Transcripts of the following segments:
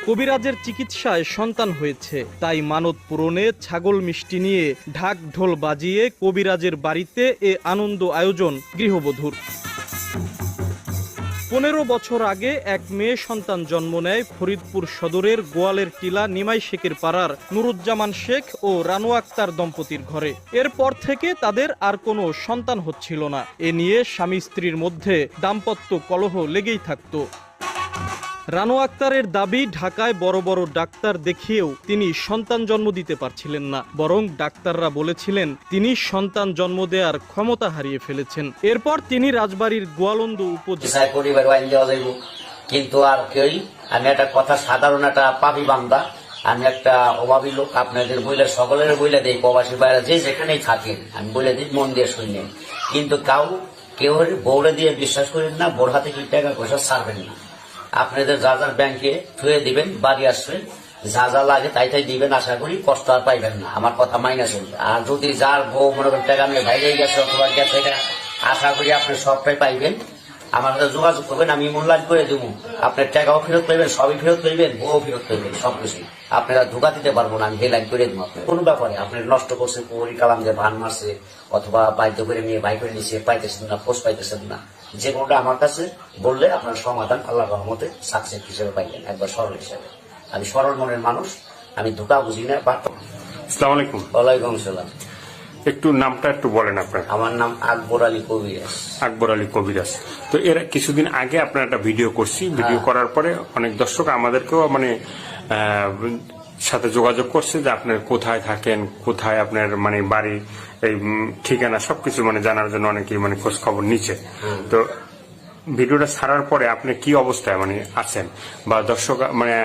কবিরাজের চিকিৎসায় সন্তান হয়েছে, তাই মানত পূরণে ছাগল মিষ্টি নিয়ে ঢাক ঢোল বাজিয়ে কবিরাজের বাড়িতে এ আনন্দ আয়োজন গৃহবধূর। 15 বছর আগে এক মেয়ে সন্তান জন্ম নেয় ফরিদপুর সদরের গোয়ালের টিলা নিমাই শেখের পাড়ার নুরুজ্জামান শেখ ও রানু আক্তার দম্পতির ঘরে। এরপর থেকে তাদের আর কোনো সন্তান হচ্ছিল না। এ নিয়ে স্বামী স্ত্রীর মধ্যে দাম্পত্য কলহ লেগেই থাকত। রানু আক্তারের দাবি, ঢাকায় বড় বড় ডাক্তার দেখিয়েও তিনি সন্তান জন্ম দিতে পারছিলেন না, বরং ডাক্তাররা বলেছিলেন তিনি সন্তান জন্ম দেওয়ার ক্ষমতা হারিয়ে ফেলেছেন। এরপর তিনি রাজবাড়ীর গোয়ালন্দ উপজেলা কিন্তু আর কেউই, আমি একটা কথা, সাধারণ একটা পাপি বান্দা, আমি একটা অভাবী লোক, আপনাদের বইলে সকলের বইলে দিই, প্রবাসী বাইরে যে যেখানেই থাকেন আমি বলে দিই, মন দিয়ে শুনলেন। কিন্তু কেউ বৌড়ে দিয়ে বিশ্বাস করেন না, বোর হাতে কি টাকা পয়সা ছাড়বেন না। আপনাদের যা যা ব্যাংকে থুয়ে দিবেন, বাড়ি আসবেন, যা যা লাগে তাই তাই দিবেন, আশা করি কষ্ট আর পাইবেন না। আমার কথা মাইনা চলবে। আর যদি যার বউ মনে করেন টাকা নিয়ে বাইরে গেছে অথবা গেছে, আশা করি আপনি সবটাই পাইবেন। আমার সাথে যোগাযোগ করবেন, আমি মূল্যায়ন করে দেবো। আপনার টাকাও ফেরত পাইবেন, সবই ফেরত পাইবেন, বউ ফেরত পাইবেন, সবকিছু। আপনারা ধোকা দিতে পারবো না, আমি হেলাইন করে দেবো। আপনার কোনো ব্যাপারে আপনার নষ্ট করছে, পুকুরি কালাম দিয়ে ভান মারছে অথবা বাধ্য করে নিয়ে বাই করে নিচ্ছে, পাইতেছেন না, খোঁজ পাইতেছেন না, যে কোনটা আমার কাছে বললে আপনার সমাধান আল্লাহর রহমতে সাকসেস হিসেবে পাইবেন, একবার সরল হিসেবে। আমি সরল মনের মানুষ, আমি ধোকা বুঝি না। আসসালামু আলাইকুম। ওয়ালাইকুম সালাম। একটু নামটা একটু বলেন আপনার। আমার নাম আকবর আলী কবিরাজ। আকবর আলী কবিরাজ। তো এর কিছুদিন আগে আপনার একটা ভিডিও করছি, ভিডিও করার পরে অনেক দর্শক আমাদেরকেও মানে সাথে যোগাযোগ করছে যে আপনার কোথায় থাকেন, কোথায় আপনার মানে বাড়ি, এই ঠিকানা সবকিছু মানে জানার জন্য অনেকেই মানে খোঁজ খবর নিচ্ছে। তো ভিডিওটা ছাড়ার পরে আপনি কি অবস্থায় মানে আছেন, বা দর্শক মানে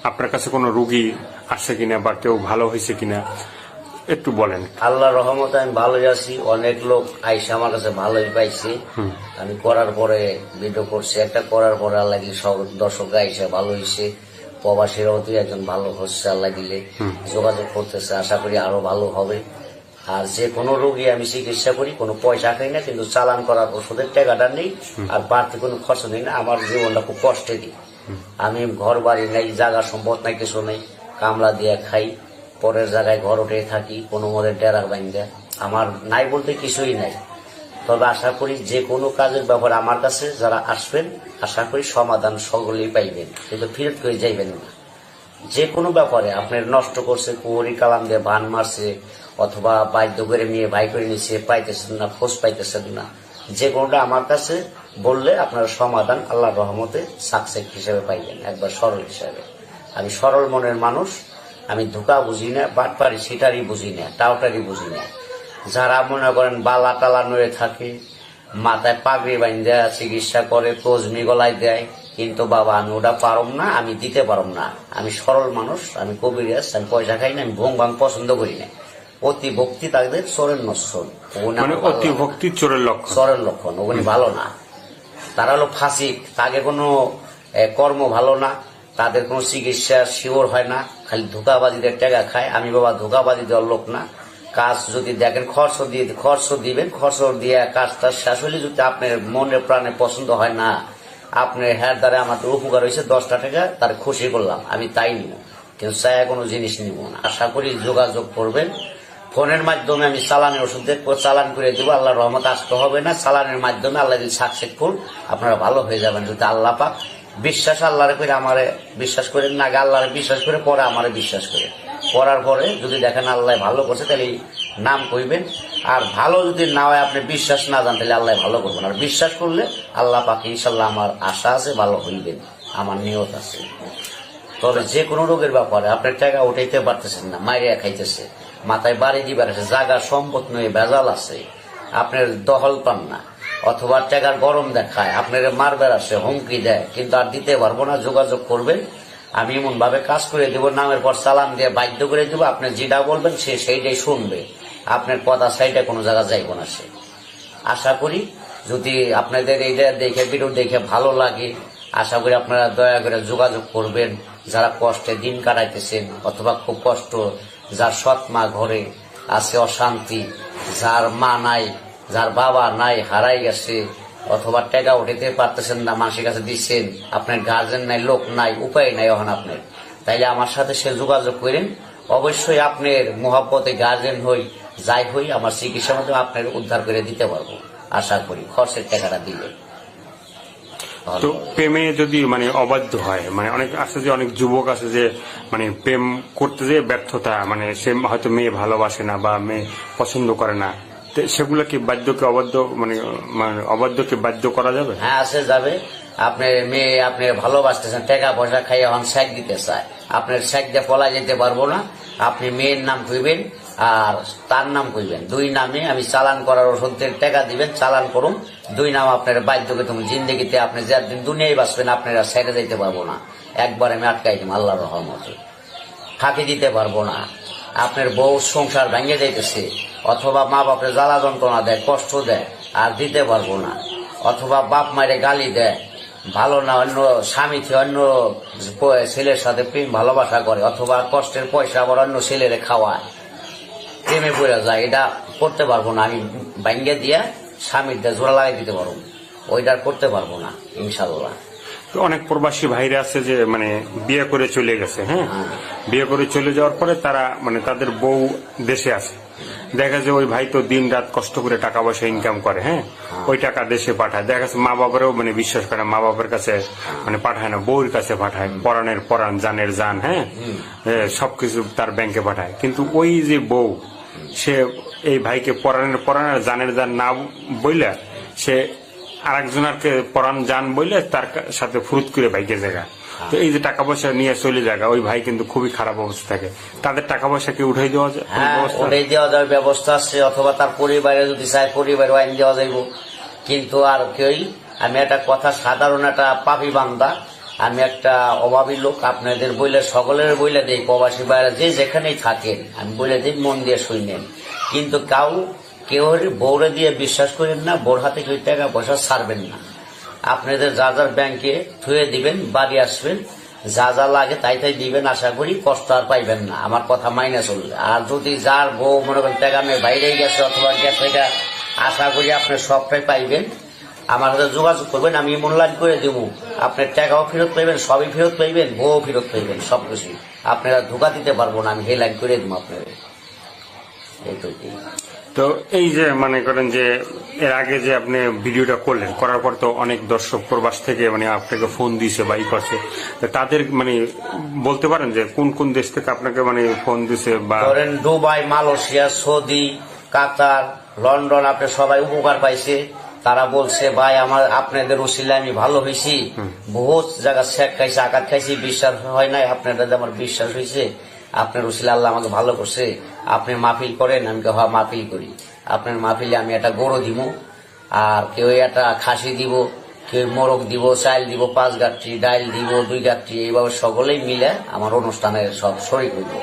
আপনার কাছে কোনো রোগী আসছে কিনা বা কেউ ভালো হয়েছে কিনা একটু বলেন। আল্লাহর রহমতে আমি ভালোই আছি। অনেক লোক আইসে আমার কাছে ভালোই পাইছি। আমি করার পরে ভিডিও করছি একটা, করার পরে আল্লাহ দিলে সব দর্শক আইসে ভালো হয়েছে। প্রবাসীরাও তুই একজন ভালো হচ্ছে, আল্লাহ দিলে যোগাযোগ করতেছে, আশা করি আরো ভালো হবে। আর যে কোনো রোগী আমি চিকিৎসা করি, কোনো পয়সা খাই না, কিন্তু চালান করার ওষুধের টাকাটা নেই, আর বাড়তি কোনো খরচ নেই না। আমার জীবনটা খুব কষ্টে দিই। আমি ঘর বাড়ি নাই, জায়গা সম্পদ নাই, কিছু নেই, কামলা দিয়ে খাই, পরের জায়গায় ঘর উঠে থাকি, কোনো মধ্যে ডেরার বাইন্দা। আমার নাই বলতে কিছুই নাই। তবে আশা করি যে কোনো কাজের ব্যাপারে আমার কাছে যারা আসবেন, আশা করি সমাধান সকলেই পাইবেন, কিন্তু ফিরত করে যাইবেন না। যে কোনো ব্যাপারে আপনার নষ্ট করছে, কুয়ারি কালাম দিয়ে ভান মারছে অথবা বাধ্য করে নিয়ে ভাই করে নিচ্ছে, পাইতেছেন না, খোঁজ পাইতেছেন না, যে কোনোটা আমার কাছে বললে আপনার সমাধান আল্লাহর রহমতে সাকসেস হিসেবে পাইবেন, একবার সরল হিসেবে। আমি সরল মনের মানুষ, আমি ধোকা বুঝি না, বাটপারি সিটারি বুঝি না, টাউটারি বুঝি না। যারা মনে করেন বালা টালা নড়ে থাকে, মাথায় পাগড়ি বান্ধা চিকিৎসা করে, তজমি গলায় দেয়, কিন্তু বাবা আমি ওটা পারম না, আমি দিতে পারম না। আমি সরল মানুষ, আমি কবিরাজ, আমি পয়সা খাই না, আমি ভোং ভাং পছন্দ করি না। অতি ভক্তি তাদের চোরের নশ্বর, অতি ভক্তি চোরের লক্ষণ, চোরের লক্ষণ, ওগুলি ভালো না। তারা হলো ফাঁসিক, তাকে কোনো কর্ম ভালো না, তাদের কোনো চিকিৎসা শিওর হয় না, খালি ধোকাবাজিদের টাকা খায়। আমি বাবা ধোকাবাজি দেওয়ার লোক না। কাজ যদি দেখেন খরচ দিবেন, খরচ দিয়ে কাজটা শেষ হলে যদি আপনার মনে প্রাণে পছন্দ হয় না, আপনার হ্যার দ্বারা আমাদের উপকার হয়েছে 10টা টাকা, তার খুশি করলাম, আমি তাই নিব, কিন্তু চায় কোনো জিনিস নিব না। আশা করি যোগাযোগ করবেন ফোনের মাধ্যমে। আমি চালানের ওষুধ চালান করে দেবো, আল্লাহর রহমত আসতে হবে না। চালানের মাধ্যমে আল্লাহ যদি সাকসেসফুল, আপনারা ভালো হয়ে যাবেন যদি আল্লাহ পাক বিশ্বাস আল্লাহরে করে আমারে বিশ্বাস করেন না, আগে আল্লাহরে বিশ্বাস করে পরে আমারে বিশ্বাস করে, করার পরে যদি দেখেন আল্লাহ ভালো করছে তাহলে নাম কইবেন। আর ভালো যদি না হয়, আপনি বিশ্বাস না জান, তাহলে আল্লাহ ভালো করবেন। আর বিশ্বাস করলে আল্লাহ পাক ইনশাল্লাহ, আমার আশা আছে ভালো হইবেন, আমার নিয়ত আছে। তবে যে কোনো রোগের ব্যাপারে আপনার টাকা উঠাইতে পারতেছেন না, মাইরিয়া খাইতেছে, মাথায় বাড়ি দিবার আছে, জায়গা সম্পদ নয়, ভেজাল আছে, আপনার দখল পান না, অথবা টাকার গরম দেখায়, আপনার মারবার আসে, হুমকি দেয়, কিন্তু আর দিতে পারবো না, যোগাযোগ করবেন। আমি এমন ভাবে কাজ করে দেবো, নামের পর চালান দিয়ে বাধ্য করে দেবো, আপনি যেটা বলবেন সে সেইটাই শুনবে, আপনার কথা সাইডে কোনো জায়গা যাইব না সে। আশা করি যদি আপনাদের এইটা দেখে, ভিডিও দেখে ভালো লাগে, আশা করি আপনারা দয়া করে যোগাযোগ করবেন। যারা কষ্টে দিন কাটাইতেছেন অথবা খুব কষ্ট, যার সৎ মা ঘরে আছে, অশান্তি, যার মা নাই, যার বাবা নাই, হারাই গেছে, অথবা টাকা উঠাইতে পারতেছেন না, মানুষের কাছে দিচ্ছেন, আপনার গার্জেন নাই, লোক নাই, উপায় নাই, এখন আপনার তাইলে আমার সাথে সে যোগাযোগ করেন। অবশ্যই আপনার মোহাব্বতে গার্জেন হই যাই হই, আমার চিকিৎসার মাধ্যমে আপনার উদ্ধার করে দিতে পারবো আশা করি, খরচের টাকাটা দিলে। তো প্রেমে যদি মানে অবাধ্য হয়, মানে অনেক আছে যে অনেক যুবক আছে যে মানে প্রেম করতে যে ব্যর্থতা, মানে সে হয়তো মেয়ে ভালোবাসে না বা মেয়ে পছন্দ করে না, তো সেগুলো কি বাধ্যকে অবাধ্য মানে মানে অবাধ্যকে বাধ্য করা যাবে? হ্যাঁ, আসে যাবে। আপনার মেয়ে আপনি ভালোবাসতেছেন, টাকা পয়সা খাইয়ে এখন শেখ দিতে চায়, আপনার শেখ দিয়ে পলা যেতে পারবো না। আপনি মেয়ের নাম কইবেন আর তার নাম কইবেন, দুই নামে আমি চালান করার ওষুধের টাকা দিবেন, চালান করুন, দুই নাম আপনার বাধ্যকে তুমি জিন্দগিতে আপনি যেদিন দুনিয়ায় বাঁচবেন আপনারা ছেড়ে যেতে পারবো না। একবার আমি আটকাই দিম আল্লাহর রহমতে, ফাঁকি দিতে পারবো না। আপনার বউ সংসার ভেঙে যাইতেছে, অথবা মা বাপের জ্বালা যন্ত্রণা দেয়, কষ্ট দেয়, আর দিতে পারবো না। অথবা বাপ মায়ের গালি দেয়, ভালো না, অন্য স্বামী থেকে অন্য ছেলের সাথে প্রেম ভালোবাসা করে, অথবা কষ্টের পয়সা আবার অন্য ছেলেরে খাওয়ায়, প্রেমে পড়ে যায়, এটা করতে পারবো না। আমি ভাঙ্গে দিয়া স্বামীর দিয়ে জোড়া লাগাই দিতে পারবো, ওইটা করতে পারবো না ইনশাল্লাহ। অনেক প্রবাসী ভাইরা আছে যে মানে বিয়ে করে চলে গেছে, হ্যাঁ, বিয়ে করে চলে যাওয়ার পরে তারা মানে তাদের বউ দেশে আছে, দেখা যায় ওই ভাই তো দিন রাত কষ্ট করে টাকা পয়সা ইনকাম করে, হ্যাঁ, ওই টাকা দেশে পাঠায়, দেখা যাচ্ছে মা বাবারও মানে বিশ্বাস করে, মা বাবার কাছে মানে পাঠায় না, বউর কাছে পাঠায়, পরাণের পরাণ, জানের জান, হ্যাঁ, সবকিছু তার ব্যাংকে পাঠায়। কিন্তু ওই যে বউ, সে এই ভাইকে পরাণের পরাণ আর জানের জান না বইলে সে আরেকজনকে পরাণ জান বইলে তার সাথে ফুরুত করে ভাইকে জায়গা। তো এই যে টাকা পয়সা নিয়ে চলে জায়গা, ওই ভাই কিন্তু খুবই খারাপ অবস্থা থাকে, তাদের টাকা পয়সা কি উঠাই দেওয়া যায়? হ্যাঁ, উঠাই দেওয়া যাবে, ব্যবস্থা আছে, অথবা তার পরিবারে যদি চায় পরিবারে আইন দেওয়া যাইব। কিন্তু আর কেউই, আমি একটা কথা, সাধারণ একটা পাপি বান্দা, আমি একটা অভাবী লোক, আপনাদের বইলে সকলের বইলে দেই, প্রবাসী বাইরে যে যেখানেই থাকেন আমি বলে দিই, মন দিয়ে শুনেন। কিন্তু কেউ বউরে দিয়ে বিশ্বাস করেন না, বোর হাতে কেউ টাকা পয়সা ছাড়বেন না। আপনাদের যা যার ব্যাংকে থুয়ে দিবেন, বাড়ি আসবেন, যা যা লাগে তাই তাই দিবেন, আশা করি কষ্ট আর পাইবেন না, আমার কথা মাইনে চলবে। আর যদি যার বউ মনে করেন টাকা মেয়ে বাইরে গেছে অথবা গেছে, এটা আশা করি আপনি সবটাই পাইবেন। আমার সাথে যোগাযোগ করবেন, আমি মূল্যায়ন করে দেব, আপনার টাকাও ফেরত পাইবেন, সবই ফেরত পাইবেন, বউ ফেরত পাইবেন, সবকিছু। আপনারা ধোকা দিতে পারবো না, আমি হেলাইন করে দেবো আপনাদের, এইটুকুই। তো এই যে মনে করেন যে এর আগে যে আপনি ভিডিওটা করলেন, করার পর তো অনেক দর্শক প্রবাস থেকে মানে আপনাকে ফোন দিছে বা ই করছে, তাদের মানে বলতে পারেন যে কোন কোন দেশ থেকে আপনাকে মানে ফোন দিছে? বা ধরেন দুবাই, মালয়েশিয়া, সৌদি, কাতার, লন্ডন, আপনি সবাই উপকার পাইছে। তারা বলছে ভাই আমার আপনাদের উসিলায় আমি ভালো হয়েছি, বহুত জায়গা শেখ খাইছি, আঘাত খাইছি, বিশ্বাস হয় নাই, আপনাদের আমার বিশ্বাস হয়েছে, আপনার উসিলা আল্লাহ আমাকে ভালো করছে, আপনি মাহফিল করেন। আমি হ্যাঁ মাহফিল করি, আপনার মাহফিলে আমি একটা গরু দিব, আর কেউ একটা খাসি দিব, কেউ মোরগ দিব, চাল দিব, 5 গাঁটরি, ডাইল দিব 2 গাঁটরি, এইভাবে সকলেই মিলে আমার অনুষ্ঠানে সব শরীক হইব।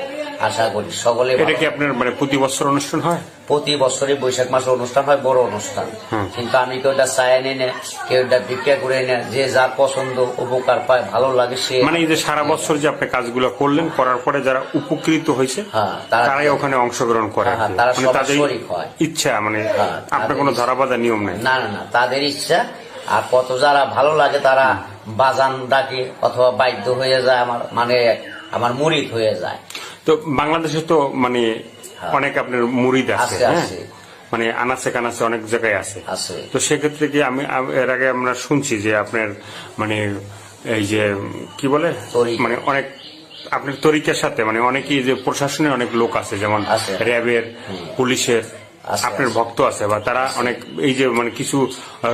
আশা করি সকলে। এটা কি আপনার মানে প্রতি বছর অনুষ্ঠান হয়? প্রতি বছরই বৈশাখ মাসে অনুষ্ঠান হয়, বড় অনুষ্ঠান। কিন্তু আমি কেউটা চায় এনে নে, কেউটা ভিক্ষা করে এনে, যে যার পছন্দ উপকার পায়, ভালো লাগে সে। মানে এই যে সারা বছর যে আপনি কাজগুলো করলেন, করার পরে যারা উপকৃত হয়েছে তারাই ওখানে অংশগ্রহণ করে, তারা মানে তাদের ইচ্ছা, মানে আপনার কোনো ধরাবাঁধা নিয়ম নেই? না না না, তাদের ইচ্ছা। আর কত যারা ভালো লাগে তারা বাজান ডাকে অথবা বাধ্য হয়ে যায়, আমার মুরিদ হয়ে যায়। তো বাংলাদেশে তো মানে অনেক আপনার মুরিদ আছে, হ্যাঁ, মানে আনাচে কানাচে অনেক জায়গায় আছে। তো সেক্ষেত্রে কি আমি এর আগে আমরা শুনছি যে আপনার মানে এই যে কি বলে মানে অনেক আপনার তরিকার সাথে মানে অনেকেই যে প্রশাসনের অনেক লোক আছে, যেমন র্যাবের, পুলিশের, আপনার ভক্ত আছে, বা তারা অনেক এই যে মানে কিছু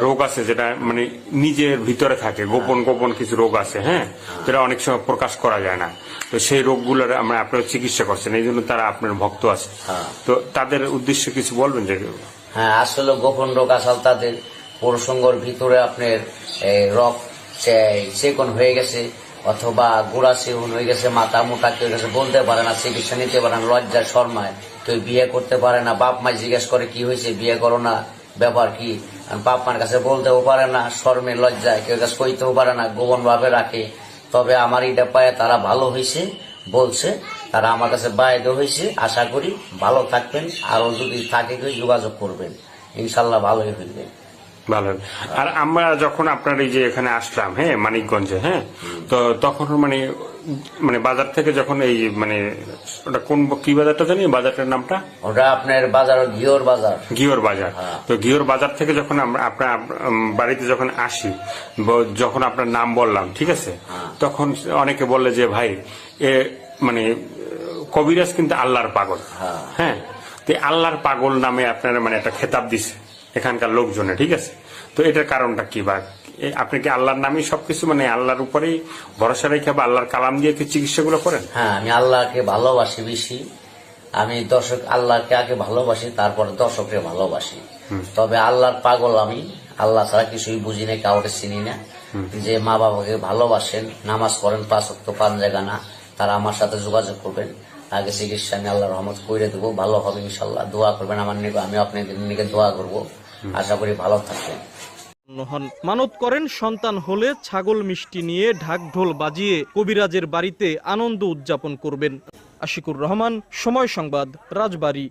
রোগ আছে যেটা মানে নিজের ভিতরে থাকে, গোপন গোপন কিছু রোগ আছে, হ্যাঁ, যেটা অনেক সময় প্রকাশ করা যায় না। তো সেই রোগগুলোর আমরা আপনার চিকিৎসা করছেন, এই জন্য তারা আপনার ভক্ত আছে। তো তাদের উদ্দেশ্যে কিছু বলবেন? যে হ্যাঁ, আসলে গোপন রোগ আসল তাদের প্রসঙ্গর ভিতরে আপনার রক চেকন হয়ে গেছে, অথবা গোড়া সেবন হয়ে গেছে, মাথা মোটা কেউ গেছে, বলতে পারে না, চিকিৎসা নিতে পারে না, লজ্জা শর্মায় কেউ বিয়ে করতে পারে না, বাপ মা জিজ্ঞেস করে কি হয়েছে, বিয়ে করো না, ব্যাপার কি, বাপ মার কাছে বলতেও পারে না, শর্মে লজ্জায় কেউ কাছে কইতেও পারে না, গোপন ভাবে রাখে। তবে আমার এটা পায়ে তারা ভালো হয়েছে বলছে, তারা আমার কাছে বায়দা হয়েছে। আশা করি ভালো থাকবেন, আরো যদি থাকে কেউ যোগাযোগ করবেন, ইনশাল্লাহ ভালোই হইবে। ভালো। আর আমরা যখন আপনার এই যে এখানে আসলাম, হ্যাঁ, মানিকগঞ্জে, হ্যাঁ, তো তখন মানে মানে বাজার থেকে যখন এই মানে ওটা কোন কি বাজারটা জানি বাজারটার নামটা ওটা আপনার বাজার ঘিওর বাজার। ঘিওর বাজার। তো ঘিওর বাজার থেকে যখন আমরা আপনার বাড়িতে যখন আসি, যখন আপনার নাম বললাম, ঠিক আছে, তখন অনেকে বললে যে ভাই এ মানে কবিরাজ কিন্তু আল্লাহর পাগল। হ্যাঁ, তো আল্লাহর পাগল নামে আপনারা মানে একটা খেতাব দিছে এখানকার লোকজনে, ঠিক আছে। তো এটার কারণটা কি, বা আপনি কি আল্লাহর নামে সবকিছু মানে আল্লাহর উপরেই ভরসা রেখে বা আল্লাহর কালাম দিয়ে কি চিকিৎসাগুলো করেন? হ্যাঁ, আমি আল্লাহকে ভালোবাসি বেশি। আমি আল্লাহকে আগে ভালোবাসি, তারপরে দর্শককে ভালোবাসি। তবে আল্লাহর পাগল আমি, আল্লাহ ছাড়া কিছুই বুঝি না, কাউকে চিনি না। যে মা বাবাকে ভালোবাসেন, নামাজ পড়েন 5 ওয়াক্ত 5 জায়গা না, তারা আমার সাথে যোগাযোগ করবেন। আগে চিকিৎসা আমি আল্লাহর রহমত করে দেবো, ভালো হবে ইনশাল্লাহ। দোয়া করবেন আমার নিকে, আমি আপনাদের নিকে দোয়া করবো। আশা করি ভালো থাকবেন। মানত করেন সন্তান হলে ছাগল মিষ্টি নিয়ে ঢাক ঢোল বাজিয়ে কবিরাজের বাড়িতে আনন্দ উদযাপন করবেন। আশিকুর রহমান, সময় সংবাদ, রাজবাড়ী।